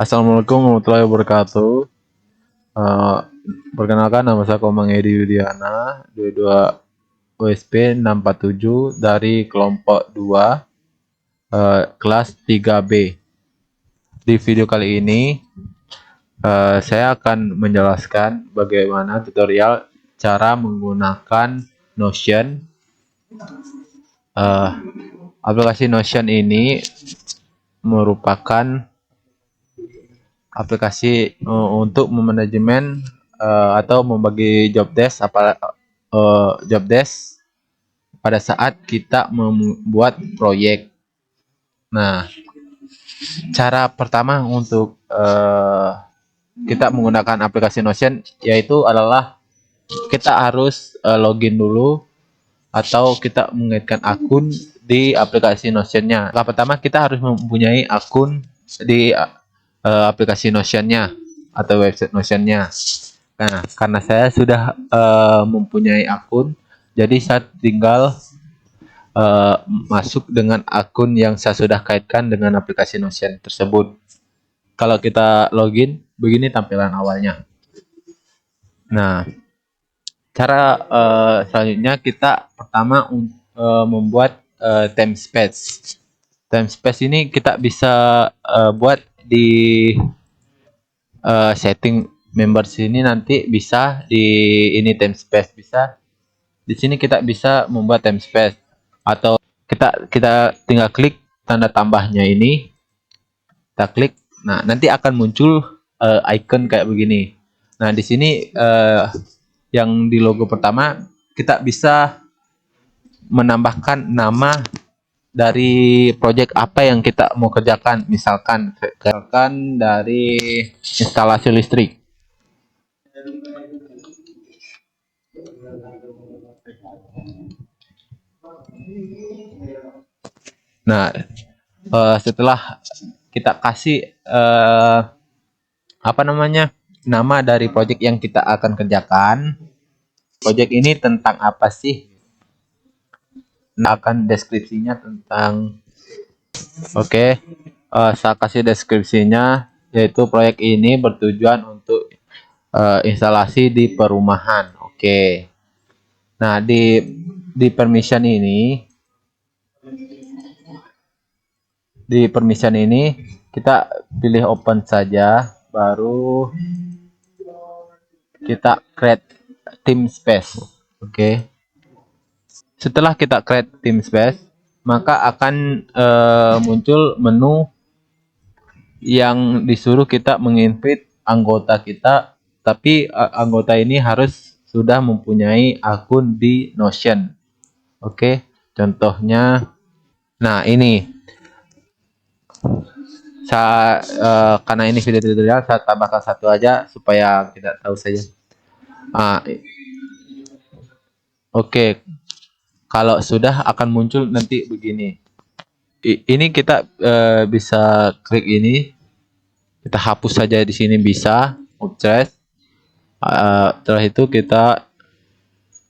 Assalamualaikum warahmatullahi wabarakatuh. Eh, Perkenalkan nama saya Komang Edi Yudiana, 22 OSP 647 dari kelompok 2, kelas 3B. Di video kali ini, saya akan menjelaskan bagaimana tutorial cara menggunakan Notion. Eh, Aplikasi Notion ini merupakan aplikasi untuk memanajemen atau membagi job desk job desk pada saat kita membuat proyek. Nah, cara pertama untuk kita menggunakan aplikasi Notion yaitu adalah kita harus login dulu atau kita mengaitkan akun di aplikasi Notion-nya. Yang pertama kita harus mempunyai akun di aplikasi Notion-nya atau website Notion-nya. Nah, karena saya sudah mempunyai akun, jadi saya tinggal masuk dengan akun yang saya sudah kaitkan dengan aplikasi Notion tersebut. Kalau kita login, begini tampilan awalnya. Nah, cara selanjutnya kita pertama membuat time space. Time space ini kita bisa buat di setting members ini, nanti bisa di ini time space, bisa di sini kita bisa membuat time space atau kita tinggal klik tanda tambahnya ini, kita klik, nah nanti akan muncul icon kayak begini. Nah di sini yang di logo pertama kita bisa menambahkan nama dari project apa yang kita mau kerjakan, misalkan dari instalasi listrik. Nah, setelah kita kasih apa namanya, nama dari project yang kita akan kerjakan, project ini tentang apa sih? Nah, akan deskripsinya tentang, oke, saya kasih deskripsinya, yaitu proyek ini bertujuan untuk instalasi di perumahan. Oke. Nah, di permission ini, kita pilih open saja, baru kita create team space. Oke. Setelah kita create team space, maka akan muncul menu yang disuruh kita menginvite anggota kita, tapi anggota ini harus sudah mempunyai akun di Notion. Oke, contohnya, nah ini saya karena ini video tutorial, saya tambahkan satu aja supaya tidak tahu saja. Ah, oke, kalau sudah akan muncul nanti begini. Ini kita bisa klik ini, kita hapus saja di sini bisa, Optres. Setelah itu kita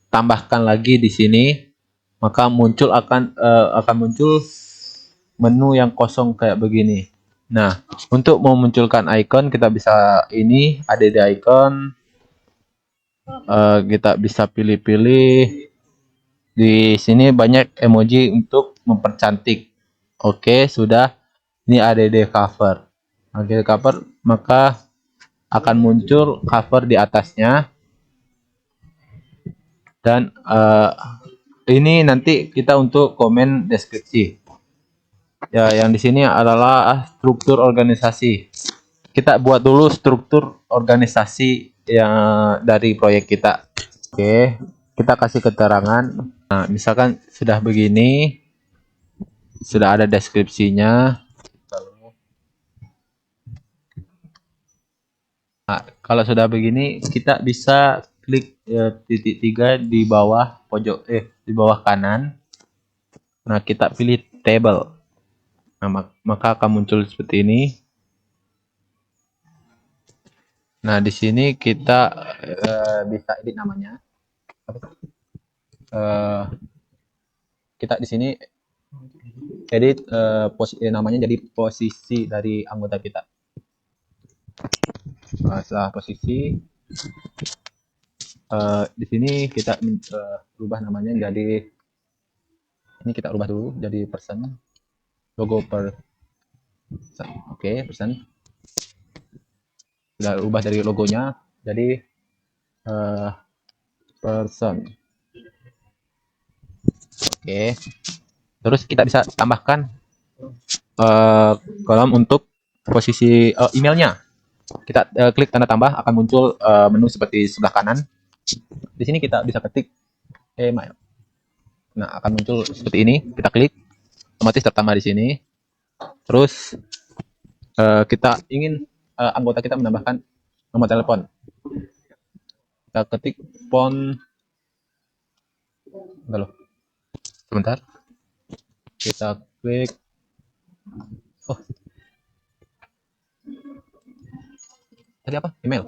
tambahkan lagi di sini, maka akan muncul menu yang kosong kayak begini. Nah, untuk memunculkan icon kita bisa ini, ada di icon, kita bisa pilih-pilih. Di sini banyak emoji untuk mempercantik. Oke, sudah. Ini ADD cover. Oke, cover, maka akan muncul cover di atasnya, dan ini nanti kita untuk komen deskripsi. Ya, yang di sini adalah struktur organisasi. Kita buat dulu struktur organisasi yang dari proyek kita. Oke, kita kasih keterangan. Nah, misalkan sudah begini, sudah ada deskripsinya. Nah, kalau sudah begini, kita bisa klik titik 3 di bawah pojok, di bawah kanan. Nah, kita pilih table. Nah, maka akan muncul seperti ini. Nah, di sini kita bisa edit namanya. Kita di sini edit namanya jadi posisi dari anggota kita. Setelah posisi, di sini kita rubah namanya jadi, ini kita ubah dulu jadi person, logo per oke, person. Sudah ubah dari logonya jadi person. Oke, terus kita bisa tambahkan kolom untuk posisi emailnya. Kita klik tanda tambah, akan muncul menu seperti sebelah kanan. Di sini kita bisa ketik email. Nah, akan muncul seperti ini. Kita klik, otomatis tertambah di sini. Terus kita ingin anggota kita menambahkan nomor telepon. Kita ketik phone. Sebentar. Kita klik. Oh, tadi apa? Email.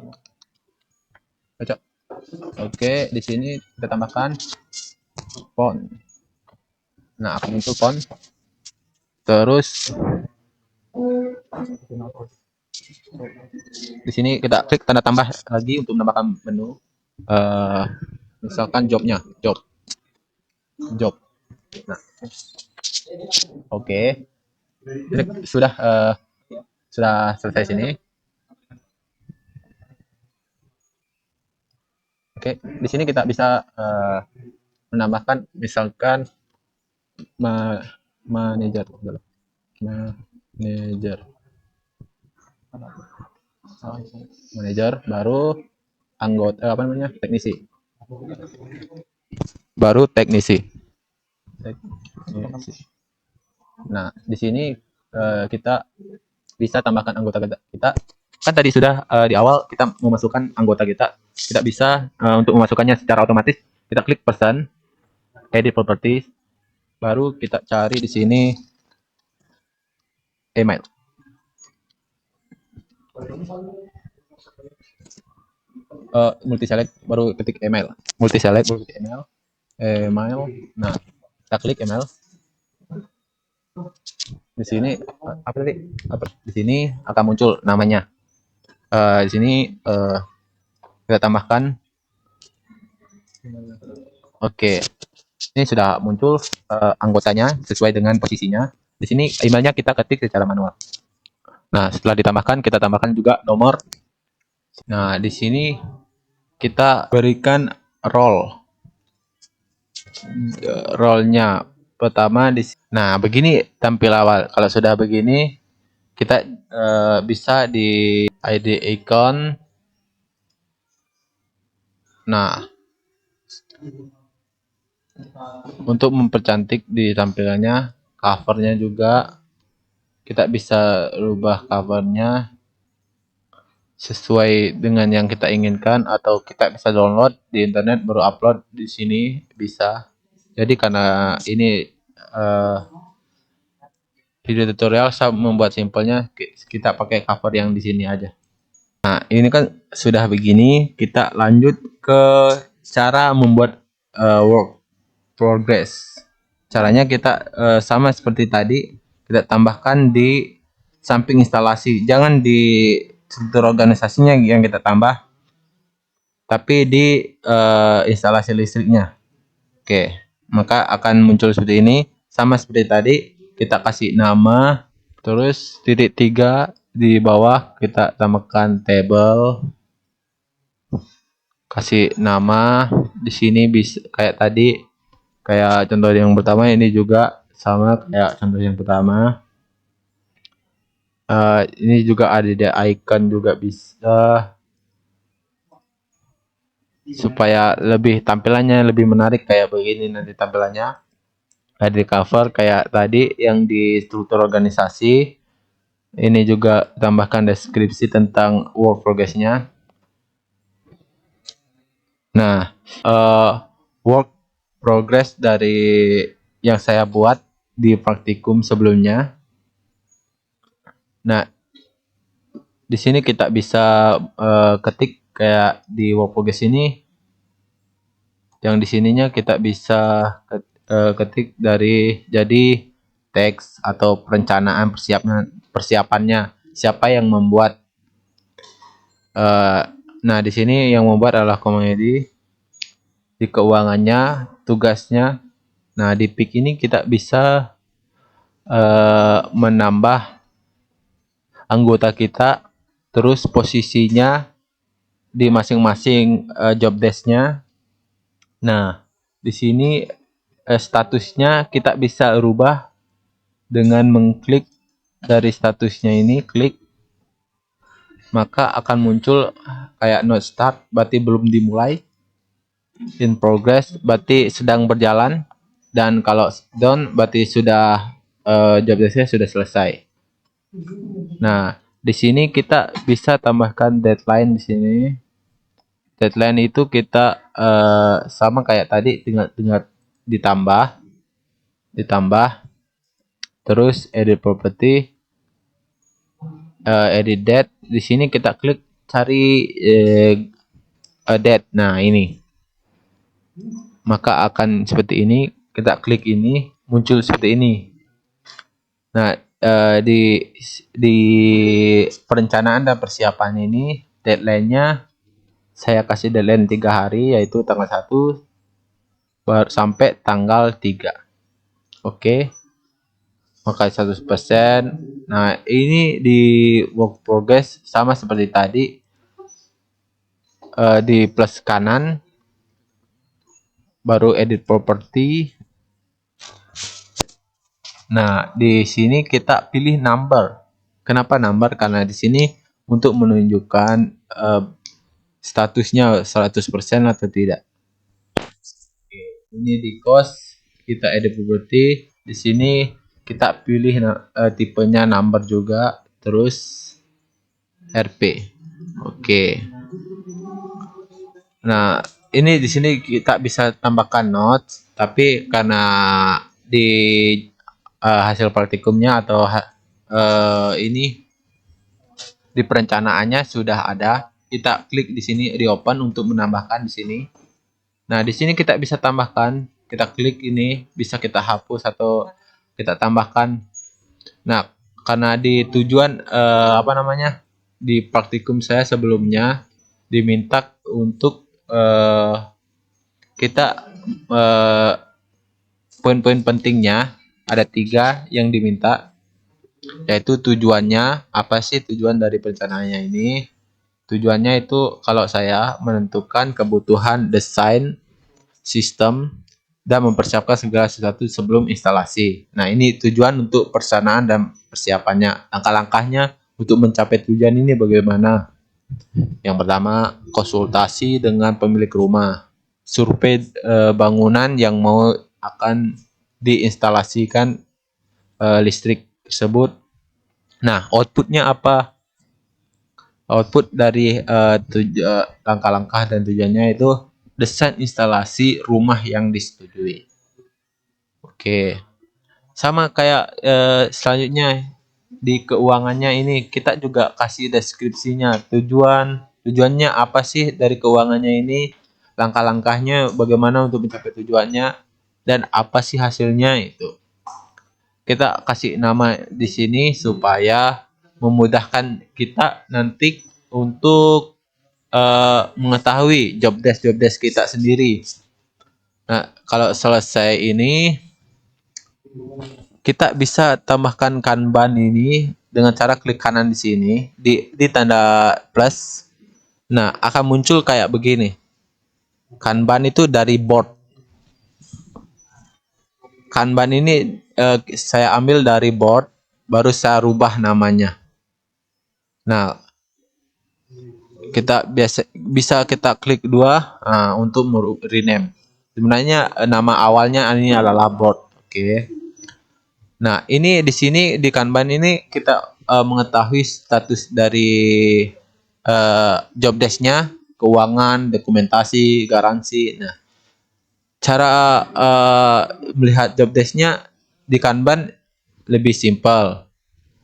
Cocok. Oke, di sini kita tambahkan phone. Nah, akan muncul phone. Terus di sini kita klik tanda tambah lagi untuk menambahkan menu. Misalkan jobnya, job. Nah, oke. Sudah selesai sini. Oke, di sini kita bisa menambahkan misalkan manajer, baru anggota teknisi. Baru teknisi. Nah, di sini kita bisa tambahkan anggota kita. Kan tadi sudah di awal kita memasukkan anggota kita. Tidak bisa untuk memasukkannya secara otomatis. Kita klik person, edit properties, baru kita cari di sini email. Multi select, baru ketik email. Multi select, baru ketik email. Nah, kita klik email. Di sini apa tadi? Di sini akan muncul namanya. Di sini kita tambahkan. Oke, ini sudah muncul anggotanya sesuai dengan posisinya. Di sini emailnya kita ketik secara manual. Nah, setelah ditambahkan, kita tambahkan juga nomor. Nah, di sini kita berikan role-nya. Pertama nah, begini tampil awal. Kalau sudah begini, kita bisa di ID icon. Nah, untuk mempercantik di tampilannya, covernya juga kita bisa rubah covernya sesuai dengan yang kita inginkan, atau kita bisa download di internet baru upload di sini bisa. Jadi karena ini video tutorial, saya membuat simpelnya kita pakai cover yang di sini aja. Nah, ini kan sudah begini, kita lanjut ke cara membuat work progress. Caranya kita sama seperti tadi, kita tambahkan di samping instalasi. Jangan di struktur organisasinya yang kita tambah, tapi di instalasi listriknya. Oke, maka akan muncul seperti ini. Sama seperti tadi, kita kasih nama, terus titik 3 di bawah kita tambahkan table, kasih nama. Di sini bisa kayak tadi, kayak contoh yang pertama, ini juga sama kayak contoh yang pertama. Ini juga ada di icon juga bisa, supaya lebih tampilannya lebih menarik kayak begini nanti tampilannya. Ada di cover kayak tadi yang di struktur organisasi. Ini juga tambahkan deskripsi tentang work progress-nya. Nah, work progress dari yang saya buat di praktikum sebelumnya. Nah, di sini kita bisa ketik kayak di work progress ini. Yang di sininya kita bisa ketik dari jadi teks atau perencanaan persiapannya, siapa yang membuat. Eh, nah, di sini yang membuat adalah komedi di keuangannya, tugasnya. Nah, di pick ini kita bisa menambah anggota kita, terus posisinya di masing-masing job desk-nya. Nah, di sini statusnya kita bisa rubah dengan mengklik dari statusnya ini, klik, maka akan muncul kayak not start, berarti belum dimulai, in progress, berarti sedang berjalan, dan kalau down, berarti sudah job desk-nya sudah selesai. Nah, di sini kita bisa tambahkan deadline di sini. Deadline itu kita sama kayak tadi, tinggal ditambah, terus edit property, edit date. Di sini kita klik cari date. Nah, ini maka akan seperti ini. Kita klik ini, muncul seperti ini. Nah, di perencanaan dan persiapan ini, deadline-nya saya kasih deadline 3 hari, yaitu tanggal 1 sampai tanggal 3. Oke. Maka 100%. Nah, ini di work progress sama seperti tadi, di plus kanan baru edit property. Nah, di sini kita pilih number. Kenapa number? Karena di sini untuk menunjukkan statusnya 100% atau tidak. Ini di cost, kita edit property. Di sini kita pilih tipenya number juga, terus RP. Oke. Nah, ini di sini kita bisa tambahkan notes, tapi karena di hasil praktikumnya atau ini di perencanaannya sudah ada, kita klik di sini reopen untuk menambahkan di sini. Nah, di sini kita bisa tambahkan, kita klik ini, bisa kita hapus atau kita tambahkan. Nah, karena di tujuan di praktikum saya sebelumnya diminta untuk kita poin-poin pentingnya ada 3 yang diminta, yaitu tujuannya apa sih, tujuan dari perencanaannya ini. Tujuannya itu kalau saya menentukan kebutuhan desain sistem dan mempersiapkan segala sesuatu sebelum instalasi. Nah, ini tujuan untuk perencanaan dan persiapannya. Langkah-langkahnya untuk mencapai tujuan ini bagaimana? Yang pertama, konsultasi dengan pemilik rumah, survei bangunan yang mau akan diinstalasikan listrik tersebut. Nah, outputnya apa? Output dari langkah-langkah dan tujuannya itu desain instalasi rumah yang disetujui. Oke, sama kayak selanjutnya di keuangannya ini kita juga kasih deskripsinya, tujuannya apa sih dari keuangannya ini, langkah-langkahnya bagaimana untuk mencapai tujuannya, dan apa sih hasilnya. Itu kita kasih nama di sini supaya memudahkan kita nanti untuk mengetahui job desk kita sendiri. Nah, kalau selesai ini kita bisa tambahkan Kanban ini dengan cara klik kanan di sini di tanda plus. Nah, akan muncul kayak begini. Kanban itu dari board. Kanban ini saya ambil dari board, baru saya rubah namanya. Nah, kita bisa kita klik 2 untuk rename. Sebenarnya nama awalnya ini adalah board. Oke. Nah, ini di sini di Kanban ini kita mengetahui status dari job desk-nya, keuangan, dokumentasi, garansi. Nah, cara melihat job desk-nya di Kanban lebih simpel.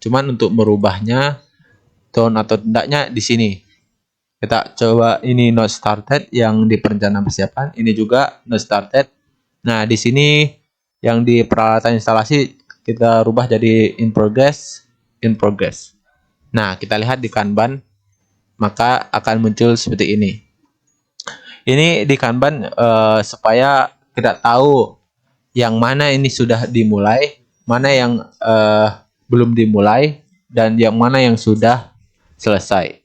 Cuman untuk merubahnya tone atau tidaknya di sini. Kita coba ini not started yang di perencanaan persiapan, ini juga not started. Nah, di sini yang di peralatan instalasi kita rubah jadi in progress. Nah, kita lihat di Kanban. maka akan muncul seperti ini. Ini di Kanban supaya kita tahu yang mana ini sudah dimulai, mana yang belum dimulai, dan yang mana yang sudah selesai.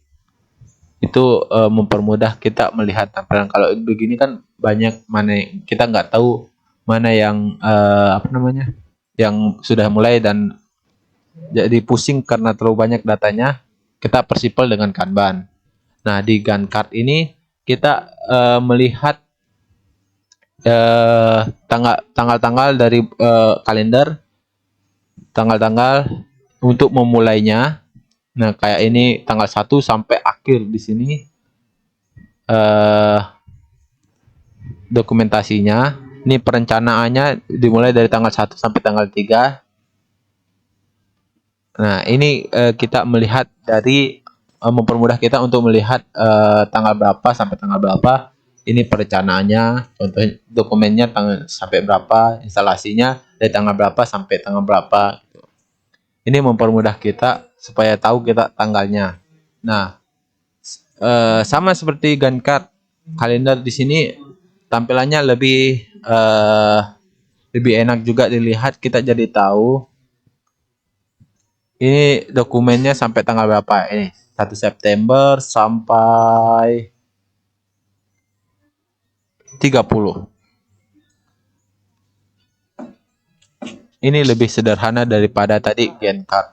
Itu mempermudah kita melihat tampilan. Kalau begini kan banyak mana kita nggak tahu mana yang yang sudah mulai, dan jadi pusing karena terlalu banyak datanya. Kita persipel dengan Kanban. Nah, di Gantt card ini kita melihat tanggal-tanggal dari kalender, tanggal-tanggal untuk memulainya. Nah, kayak ini tanggal 1 sampai akhir di sini dokumentasinya. Ini perencanaannya dimulai dari tanggal 1 sampai tanggal 3. Nah, ini kita melihat dari mempermudah kita untuk melihat tanggal berapa sampai tanggal berapa. Ini perencanaannya, contoh dokumennya tanggal sampai berapa, instalasinya dari tanggal berapa sampai tanggal berapa. Ini mempermudah kita supaya tahu kita tanggalnya. Nah, sama seperti Gantt card, kalender di sini tampilannya lebih enak juga dilihat. Kita jadi tahu ini dokumennya sampai tanggal berapa. Ini 1 September sampai 30. Ini lebih sederhana daripada tadi Gantt card.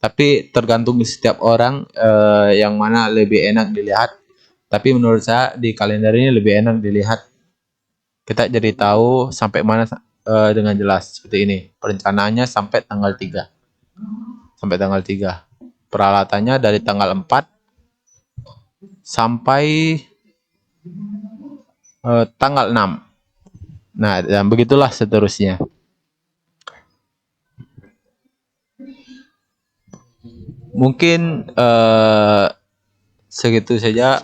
Tapi tergantung setiap orang yang mana lebih enak dilihat. Tapi menurut saya di kalender ini lebih enak dilihat. Kita jadi tahu sampai mana dengan jelas seperti ini. Perencanaannya sampai tanggal 3. Sampai tanggal 3. Peralatannya dari tanggal 4 sampai tanggal 6. Nah, dan begitulah seterusnya. Mungkin segitu saja.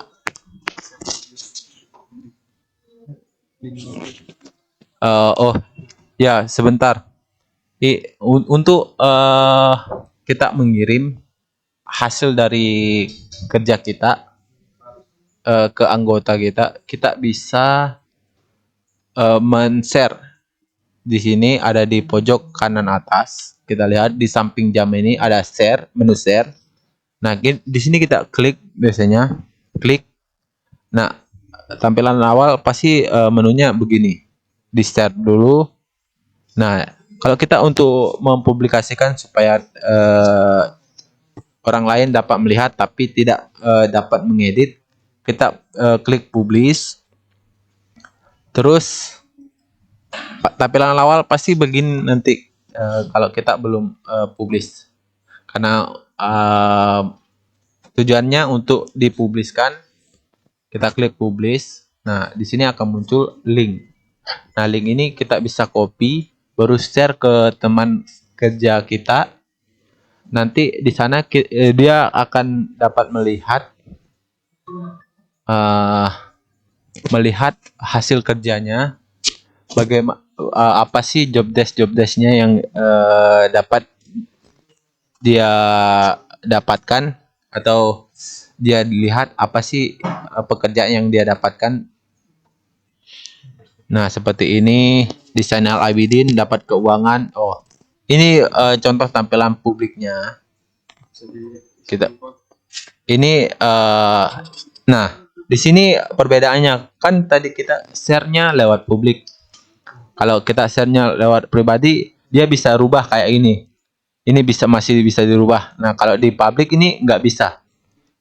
Oh ya, sebentar. Untuk kita mengirim hasil dari kerja kita ke anggota kita, kita bisa men-share. Di sini ada di pojok kanan atas. Kita lihat di samping jam ini ada share, menu share. Nah, di sini kita klik biasanya, klik. Nah, tampilan awal pasti menunya begini. Di share dulu. Nah, kalau kita untuk mempublikasikan supaya orang lain dapat melihat tapi tidak dapat mengedit, kita klik publish. Terus tampilan awal pasti begini nanti kalau kita belum publish, karena tujuannya untuk dipubliskan. Kita klik publish. Nah, di sini akan muncul link. Nah, link ini kita bisa copy, baru share ke teman kerja kita. Nanti di sana dia akan dapat melihat hasil kerjanya. Bagaimana apa sih job desknya yang dapat dia dapatkan, atau dia dilihat apa sih pekerjaan yang dia dapatkan. Nah, seperti ini di channel Abidin dapat keuangan. Oh, ini contoh tampilan publiknya. Kita ini nah, di sini perbedaannya kan tadi kita share-nya lewat publik. Kalau kita share-nya lewat pribadi, dia bisa rubah kayak ini. Ini masih bisa dirubah. Nah, kalau di publik ini nggak bisa.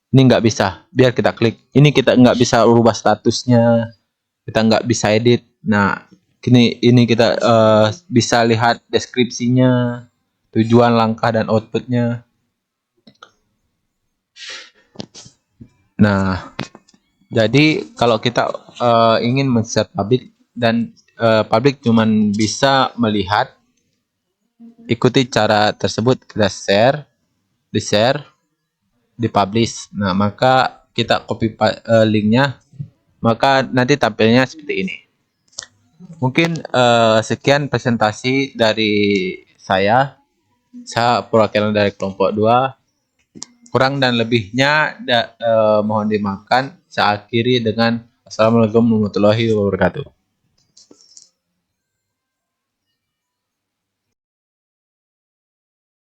Ini nggak bisa. Biar kita klik. Ini kita nggak bisa rubah statusnya. Kita nggak bisa edit. Nah, ini kita bisa lihat deskripsinya, tujuan, langkah, dan outputnya. Nah, jadi kalau kita ingin men-share publik, dan publik cuman bisa melihat, ikuti cara tersebut. Kita share, di-share, di-publish. Nah, maka kita copy linknya, maka nanti tampilnya seperti ini. Mungkin sekian presentasi dari saya. Saya perwakilan dari kelompok 2. Kurang dan lebihnya mohon dimaafkan. Saya akhiri dengan Assalamualaikum warahmatullahi wabarakatuh.